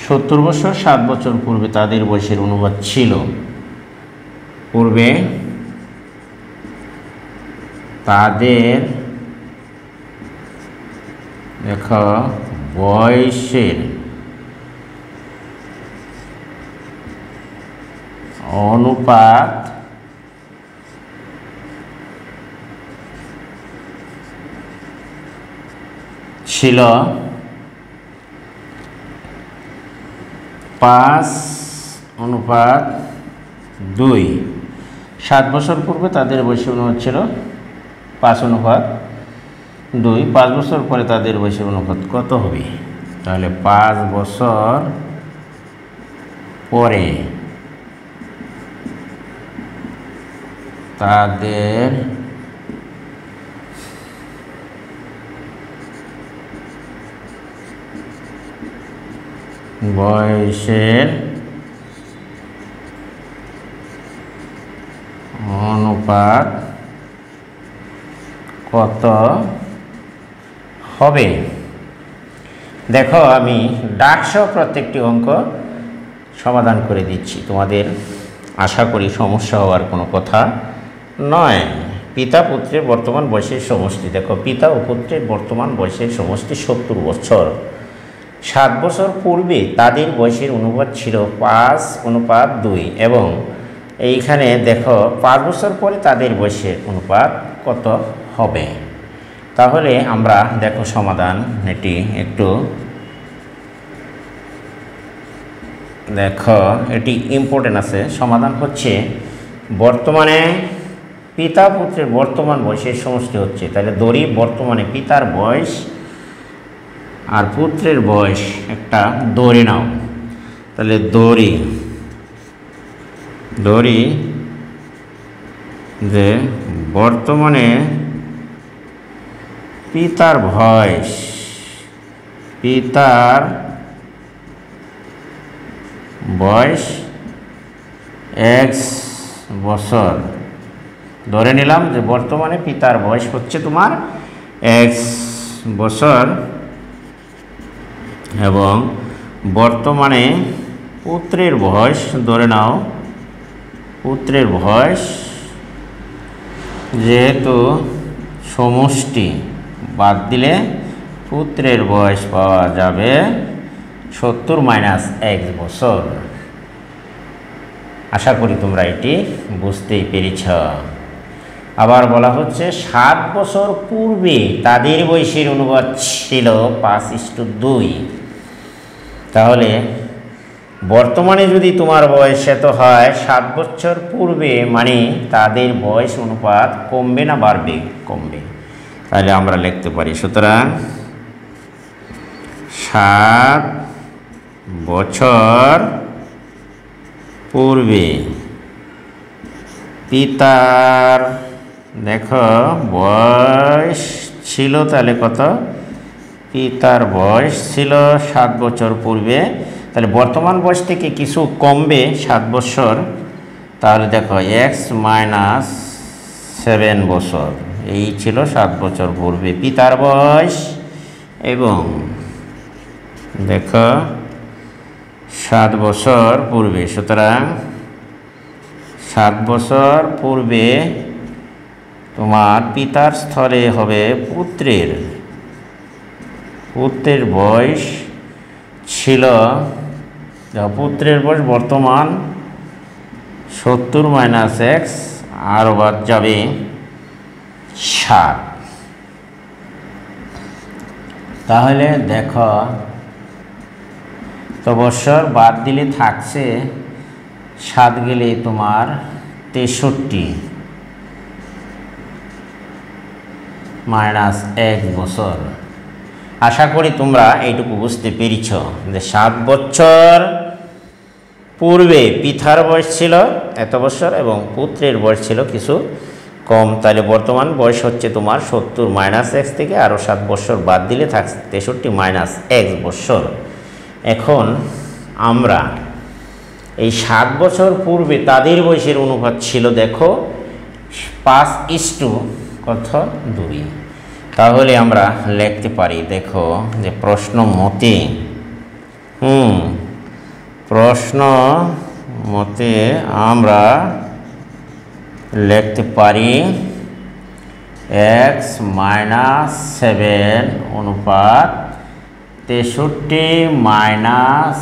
70 বছর 7 বছর পূর্বে তাদের বয়সের অনুপাত ছিল। পূর্বে তাদের দেখো বয়সের অনুপাত ছিল 5:2। 7 বছর পূর্বে তাদের বয়সের অনুপাত ছিল 5:2। 5 বছর পরে তাদের বয়সের অনুপাত কত হবে? তাহলে 5 বছর পরে তাদের বয়সের অনুপাত কত হবে? দেখো আমি ডাকসহ প্রত্যেকটি অঙ্ক সমাধান করে দিচ্ছি, তোমাদের আশা করি সমস্যা হওয়ার কোনো কথা নয়। পিতা পুত্রের বর্তমান বয়সের সমষ্টি, দেখো পিতা ও পুত্রের বর্তমান বয়সের সমষ্টি 70 বছর। 7 বছর পূর্বে তাদের বয়সের অনুপাত ছিল 5:2 এবং এইখানে দেখো 5 বছর পরে তাদের বয়সের অনুপাত কত হবে। তাহলে আমরা দেখো সমাধান এটি একটু দেখো, এটি ইম্পর্টেন্ট আছে। সমাধান হচ্ছে বর্তমানে পিতা পুত্রের বর্তমান বয়সের সমষ্টি হচ্ছে, তাহলে দড়ি বর্তমানে পিতার বয়স আর পুত্রের বয়স একটা দড়ি নাও। তাহলে দড়ি যে বর্তমানে পিতার বয়স x বছর, ধরে নিলাম যে বর্তমানে পিতার বয়স হচ্ছে তোমার x বছর এবং বর্তমানে পুত্রের বয়স, ধরে নাও পুত্রের বয়স, যেহেতু সমষ্টি বাদ দিলে পুত্রের বয়স পাওয়া যাবে 70 মাইনাস x বছর। আশা করি তোমরা এটি বুঝতেই পেরেছ। আবার বলা হচ্ছে 7 বছর পূর্বে তাদের বয়সের অনুপাত ছিল 5:2। তাহলে বর্তমানে যদি তোমার বয়স এত হয়, 7 বছর পূর্বে মানে তাদের বয়স অনুপাত কমবে না বাড়বে? কমবে। তাহলে আমরা লিখতে পারি, সুতরাং 7 বছর পূর্বে পিতার দেখো বয়স ছিল, তাহলে কত? পিতার বয়স ছিল 7 বছর পূর্বে, তাহলে বর্তমান বয়স থেকে কিছু কমবে 7 বছর। তাহলে দেখো x মাইনাস 7 বছর, এই ছিল 7 বছর পূর্বে পিতার বয়স। এবং দেখো 7 বছর পূর্বে, সুতরাং 7 বছর পূর্বে তোমার পিতার স্থলে হবে পুত্রের বয়স ছিল, পুত্রের বয়স বর্তমান 70 মাইনাস x, আরও বাদ যাবে 7। তাহলে দেখো তো বছর বাদ দিলে থাকছে 7 গেলে তোমার 63 মাইনাস 1 বছর। আশা করি তোমরা এইটুকু বুঝতে পেরেছ যে 7 বছর পূর্বে পিতার বয়স ছিল এত বছর এবং পুত্রের বয়স ছিল কিছু কম। তাহলে বর্তমান বয়স হচ্ছে তোমার 70 মাইনাস x থেকে আরও 7 বছর বাদ দিলে থাকছে 63 মাইনাস x বছর। এখন আমরা এই 7 বছর পূর্বে তাদের বয়সের অনুপাত ছিল দেখো 5:2। তাহলে আমরা লিখতে পারি, দেখো যে প্রশ্ন মতে আমরা লিখতে পারি x মাইনাস 7 অনুপাত 63 মাইনাস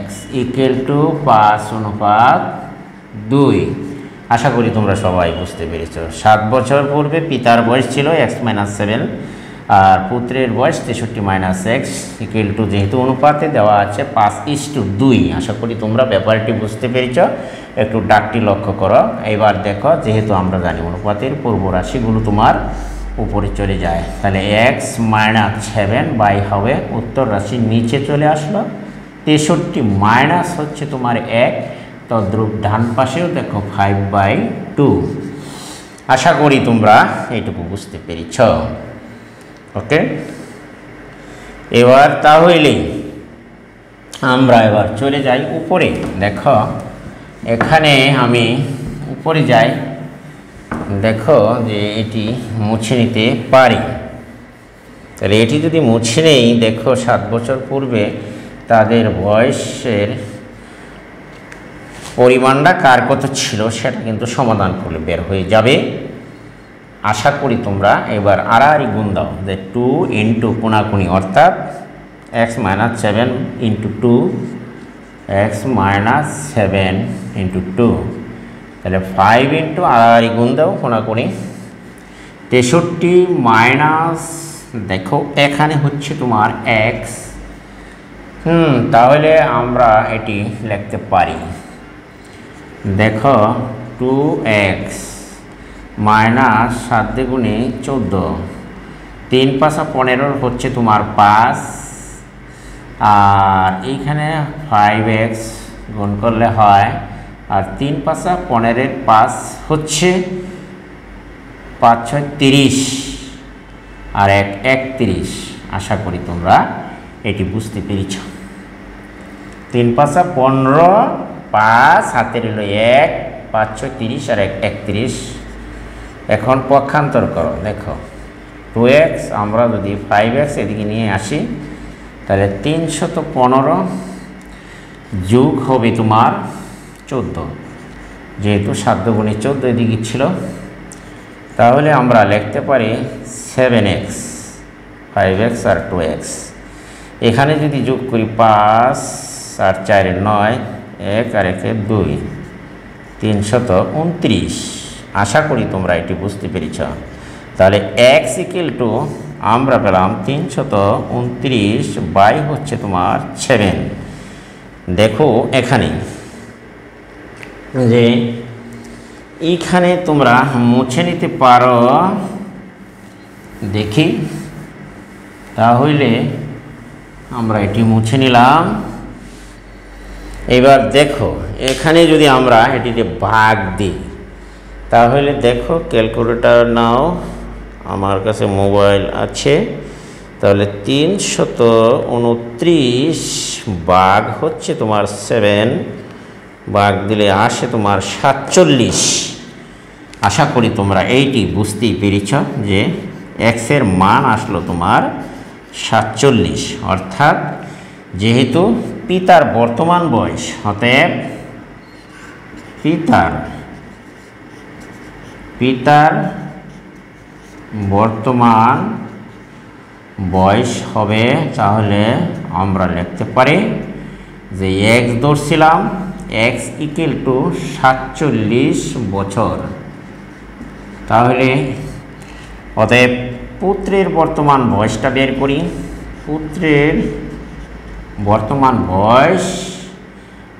x ইকুয়াল টু 5:2। আশা করি তোমরা সবাই বুঝতে পেরেছ। 7 বছর পূর্বে পিতার বয়স ছিল x মাইনাস 7 আর পুত্রের বয়স 63 মাইনাস x ইকুয়াল টু, যেহেতু অনুপাতে দেওয়া আছে 5:2। আশা করি তোমরা ব্যাপারটি বুঝতে পেরেছ। একটু ডাকটি লক্ষ্য করো। এবার দেখো, যেহেতু আমরা জানি অনুপাতের পূর্ব রাশিগুলো তোমার উপরে চলে যায়, তাহলে x মাইনাস 7 বাই হবে উত্তর রাশির নিচে চলে আসলো। 63 মাইনাস হচ্ছে তোমার 1, তদ্রূপ ডান পাশেও দেখো 5/2। আশা করি তোমরা এইটুকু বুঝতে পেরেছ। ওকে, এবার তাহলে আমরা এবার চলে যাই উপরে। দেখো এখানে আমি উপরে যাই, দেখো যে এটি মুছে নিতে পারি। তাহলে এটি যদি মুছে নেই, দেখো 7 বছর পূর্বে তাদের বয়সের পরিমাণটা কার কত ছিল সেটা কিন্তু সমাধান করলে বের হয়ে যাবে। আশা করি তোমরা এবার আড়াআড়ি গুণ দাও, যে 2 ইন্টু কোনাকুনি অর্থাৎ x minus 7 into 2, x minus 7 into 2 তাহলে 5 ইন্টু আর গুণ দাও কোনাকুনি 63 মাইনাস দেখো এখানে হচ্ছে তোমার এক্স, তাহলে আমরা এটি লিখতে পারি দেখো 2x মাইনাস 7 দ্বিগুণে 14, 3 5 15 হচ্ছে তোমার 5, আর এইখানে 5x গুণ করলে হয়, আর 3 5 15 5 হচ্ছে 5 6 30 আর 1 31। আশা করি তোমরা এটি বুঝতে পেরেছ। 3 5 15, 5 হাতে রইল 1, 5 6 30 আর 1 31। এখন পক্ষান্তর করো, দেখো 2x আমরা যদি 5x এদিকে নিয়ে আসি তাহলে 315 যোগ হবে তোমার 14, যেহেতু 7 দুগুণে 14 এদিকে ছিল, তাহলে আমরা লিখতে পারি 7x 5x আর 2x। এখানে যদি যোগ করি 5 আর 4 9, 1 আর 1 2, 329। আশা করি তোমরা এটি বুঝতে পেরেছ। তাহলে x ইকুয়াল টু আমরা পেলাম 329 বাই হচ্ছে তোমার 7। দেখো এখানে যে এইখানে তোমরা মুছে নিতে পারো, দেখি তাহলে আমরা এটি মুছে নিলাম। এবার দেখো এখানে যদি আমরা এটিতে ভাগ দিই তাহলে দেখো ক্যালকুলেটর নাও, আমার কাছে মোবাইল আছে, তাহলে 329 ভাগ হচ্ছে তোমার 7, ভাগ দিলে আসে তোমার 47। আশা করি তোমরা এইটি বুঝতেই পেরেছ যে এক্স এর মান আসলো তোমার 47, অর্থাৎ যেহেতু পিতার বর্তমান বয়স, অতএব পিতার বর্তমান বয়স হবে, তাহলে আমরা লিখতে পারি যে এক্স ধরছিলাম, এক্স ইকুয়াল টু 47 বছর। তাহলে অতএব পুত্রের বর্তমান বয়সটা বের করি। পুত্রের বর্তমান বয়স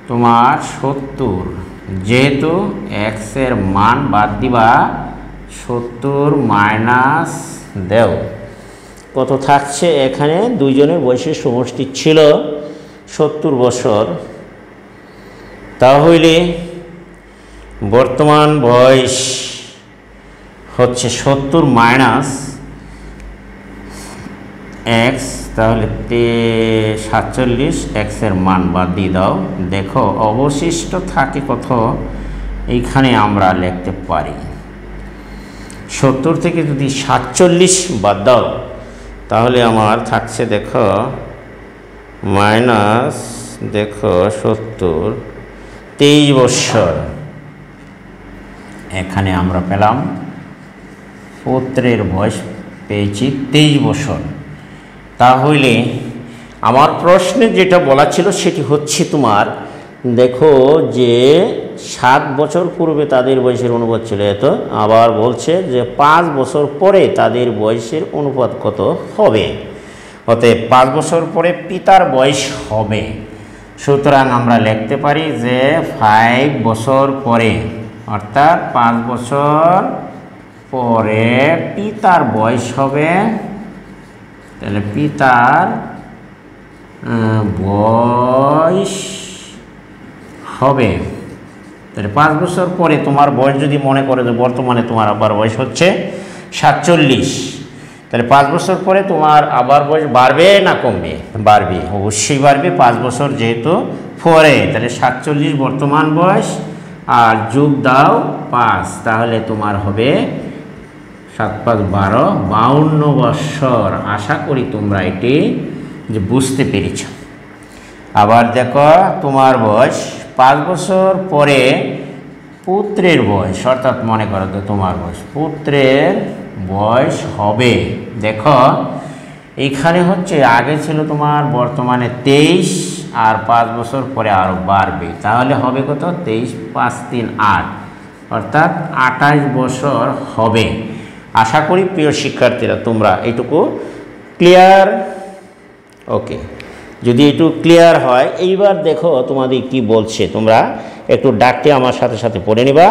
তোমার 70, যেহেতু এক্স এর মান বাদ দিবা 70 মাইনাস দেও কত থাকছে, এখানে দুইজনের বয়সের সমষ্টি ছিল 70 বছর। তাহলে বর্তমান বয়স হচ্ছে 70 মাইনাস এক্স, তাহলে 47, এক্স এর মান বাদ দিয়ে দাও। দেখো অবশিষ্ট থাকে কত, এইখানে আমরা লিখতে পারি 70 থেকে যদি 47 বাদ দাও তাহলে আমার থাকছে দেখো মাইনাস দেখো 70, 23 বছর। এখানে আমরা পেলাম পুত্রের বয়স পেয়েছি 23 বছর। তাহলে আমার প্রশ্নে যেটা বলা ছিল সেটি হচ্ছে তোমার দেখো যে 7 বছর পূর্বে তাদের বয়সের অনুপাত ছিল এত, আবার বলছে যে 5 বছর পরে তাদের বয়সের অনুপাত কত হবে, অতএব 5 বছর পরে পিতার বয়স হবে। সুতরাং আমরা লিখতে পারি যে 5 বছর পরে, অর্থাৎ 5 বছর পরে পিতার বয়স হবে, তাহলে পিতার বয়স হবে, তাহলে 5 বছর পরে তোমার বয়স যদি মনে করে যে বর্তমানে তোমার আবার বয়স হচ্ছে 47, তাহলে 5 বছর পরে তোমার আবার বয়স বাড়বে না কমবে? বাড়বে, অবশ্যই বাড়বে। 5 বছর যেহেতু পরে, তাহলে 47 বর্তমান বয়স আর যোগ দাও 5, তাহলে তোমার হবে 7 5 12, 52 বছর। আশা করি তোমরা এটি যে বুঝতে পেরেছ। আবার দেখো তোমার বয়স 5 বছর পরে পুত্রের বয়স, অর্থাৎ মনে করো তো তোমার বয়স, পুত্রের বয়স হবে, দেখো এখানে হচ্ছে আগে ছিল তোমার বর্তমানে 23 আর 5 বছর পরে আরও বাড়বে, তাহলে হবে কত 23 5 3 8, অর্থাৎ 28 বছর হবে। আশা করি প্রিয় শিক্ষার্থীরা তোমরা এইটুকু ক্লিয়ার। ওকে, যদি একটু ক্লিয়ার হয়, এইবার দেখো তোমাদের কি বলছে, তোমরা একটু ডাকতে আমার সাথে সাথে পড়ে নিবা।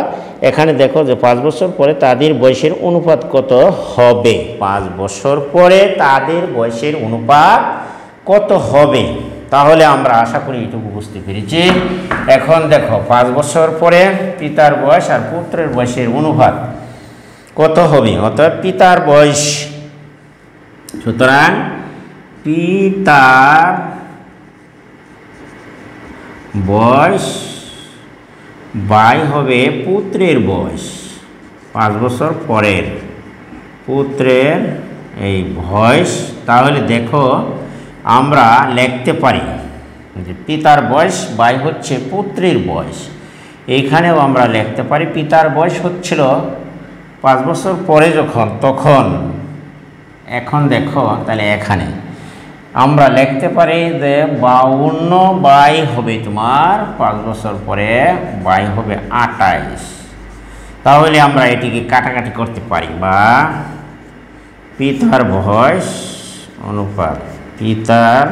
এখানে দেখো যে 5 বছর পরে তাদের বয়সের অনুপাত কত হবে। 5 বছর পরে তাদের বয়সের অনুপাত কত হবে, তাহলে আমরা আশা করি এটুকু বুঝতে পেরেছি। এখন দেখো 5 বছর পরে পিতার বয়স আর পুত্রের বয়সের অনুপাত কত হবে, অর্থাৎ পিতার বয়স। সুতরাং পিতার বয়স বাই হবে পুত্রের বয়স। 5 বছর পরের পুত্রের এই বয়স, তাহলে দেখো আমরা লিখতে পারি যে পিতার বয়স বাই হচ্ছে পুত্রের বয়স। এইখানেও আমরা লিখতে পারি পিতার বয়স হচ্ছিল 5 বছর পরে যখন, তখন। এখন দেখো তাহলে এখানে আমরা লিখতে পারি যে 52 বাই হবে তোমার 5 বছর পরে বাই হবে 28। তাহলে আমরা এটিকে কাটাকাটি করতে পারি, বা পিতার বয়স অনুপাত পিতার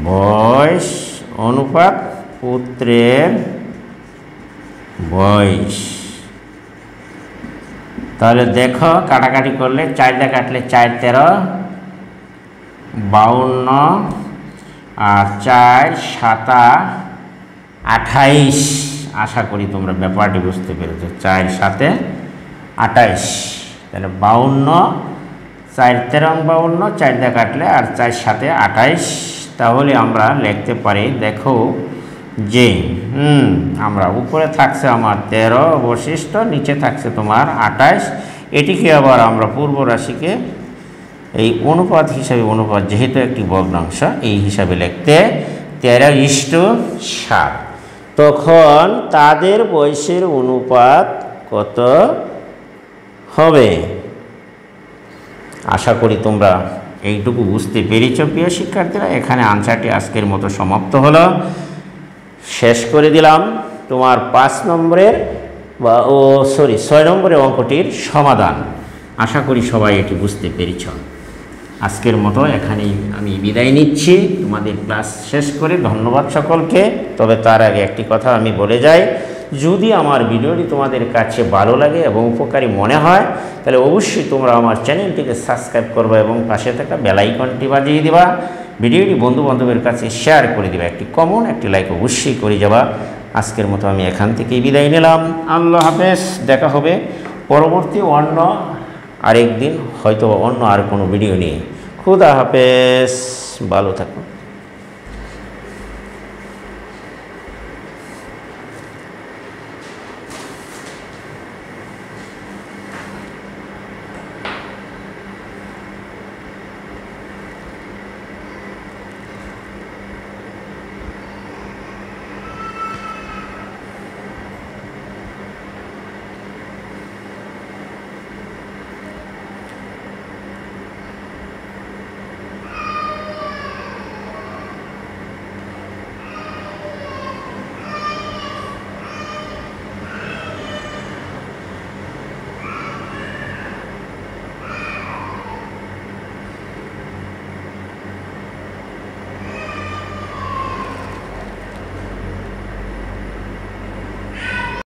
বয়স অনুপাত পুত্রের বয়স। তাহলে দেখো কাটাকাটি করলে 4 দিয়ে কাটলে 4 13 52 আর 4 7 28। আশা করি তোমরা ব্যাপারটি বুঝতে পেরেছো। 4 7 28, তাহলে 52 4 13 52, 4 দিয়ে কাটলে আর 4 7 28। তাহলে আমরা লিখতে পারি, দেখো যে আমরা উপরে থাকছে আমার 13 অবশিষ্ট, নিচে থাকছে তোমার 28। এটিকে আবার আমরা পূর্ব রাশিকে এই অনুপাত হিসাবে, অনুপাত যেহেতু একটি ভগ্নাংশ, এই হিসাবে লিখতে 13:7। তখন তাদের বয়সের অনুপাত কত হবে। আশা করি তোমরা এইটুকু বুঝতে পেরেছ প্রিয় শিক্ষার্থীরা। এখানে আনসারটি আজকের মতো সমাপ্ত হলো, শেষ করে দিলাম তোমার 5 নম্বরের 6 নম্বরের অঙ্কটির সমাধান। আশা করি সবাই এটি বুঝতে পেরেছ। আজকের মতো এখানেই আমি বিদায় নিচ্ছি তোমাদের ক্লাস শেষ করে। ধন্যবাদ সকলকে। তবে তার আগে একটি কথা আমি বলে যাই, যদি আমার ভিডিওটি তোমাদের কাছে ভালো লাগে এবং উপকারী মনে হয়, তাহলে অবশ্যই তোমরা আমার চ্যানেলটিকে সাবস্ক্রাইব করবে এবং পাশে থাকা বেল আইকনটি বাজিয়ে দিবা। ভিডিওটি বন্ধু বান্ধবের কাছে শেয়ার করে দিবা, একটি কমেন্ট একটি লাইক অবশ্যই করে যাবা। আজকের মতো আমি এখান থেকেই বিদায় নিলাম। আল্লাহ হাফেজ। দেখা হবে পরবর্তী অন্য আরেকদিন, হয়তো অন্য আর কোনো ভিডিও নিয়ে। খুদা হাফেজ, ভালো থাকো।